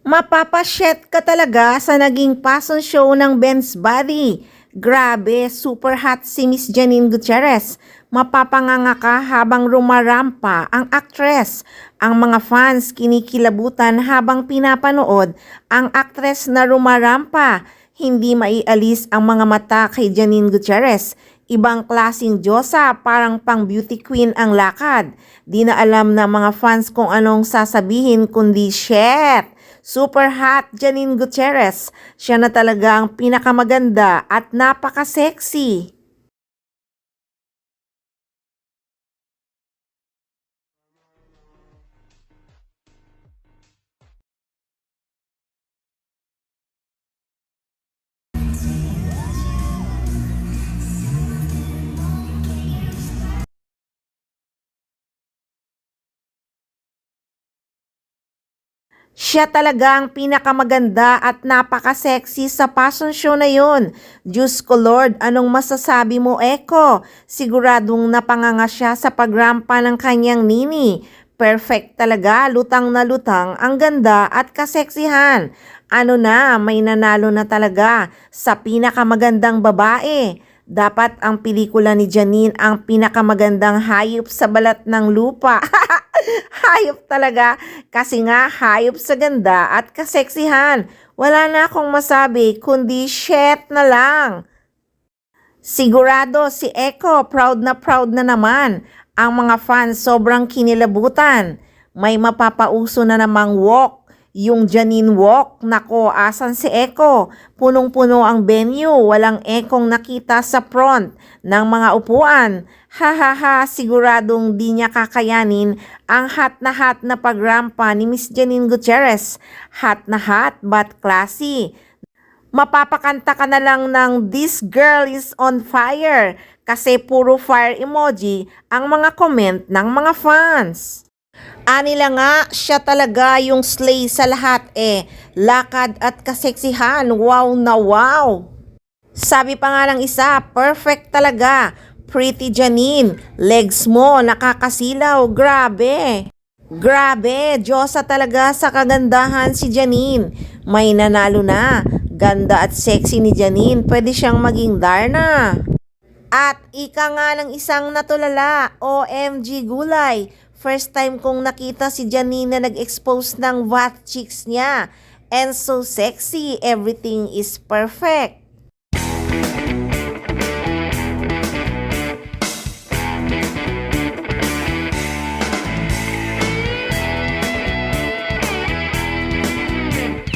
Mapapasyet ka talaga sa naging fashion show ng Ben's Body. Grabe, super hot si Miss Janine Gutierrez. Mapapanganga ka habang rumarampa ang actress. Ang mga fans kinikilabutan habang pinapanood ang actress na rumarampa. Hindi maialis ang mga mata kay Janine Gutierrez. Ibang klaseng diyosa, parang pang beauty queen ang lakad. Di na alam ng mga fans kung anong sasabihin kundi shit! Super hot Janine Gutierrez. Siya na talaga ang pinakamaganda at napaka-sexy. Siya talaga ang pinakamaganda at napaka-sexy sa fashion show na yun. Diyos ko Lord, anong masasabi mo, Eko? Siguradong napanganga siya sa pagrampa ng kanyang nini. Perfect talaga, lutang na lutang, ang ganda at kaseksihan. Ano na, may nanalo na talaga sa pinakamagandang babae. Dapat ang pelikula ni Janine ang pinakamagandang hayop sa balat ng lupa. Hayop talaga kasi nga hayop sa ganda at kaseksihan. Wala na akong masabi kundi shit na lang. Sigurado si Eko proud na naman. Ang mga fans sobrang kinilabutan. May mapapauso na namang walk. Yung Janine Walk, nako, asan si Eko? Punong-puno ang venue, walang Ekong nakita sa front ng mga upuan. Hahaha, siguradong di niya kakayanin ang hot na pagrampa ni Miss Janine Gutierrez. Hot na hot but classy. Mapapakanta ka na lang ng "This girl is on fire" kasi puro fire emoji ang mga comment ng mga fans. Anila nga, siya talaga yung slay sa lahat Lakad at kaseksihan, wow na wow. Sabi pa nga ng isa, perfect talaga. Pretty Janine, legs mo nakakasilaw, grabe. Grabe, diyosa talaga sa kagandahan si Janine. May nanalo na. Ganda at sexy ni Janine, pwede siyang maging Darna. At ika nga ng isang natulala, OMG Gulay. First time kong nakita si Janine na nag-expose ng fat cheeks niya. And so sexy, everything is perfect.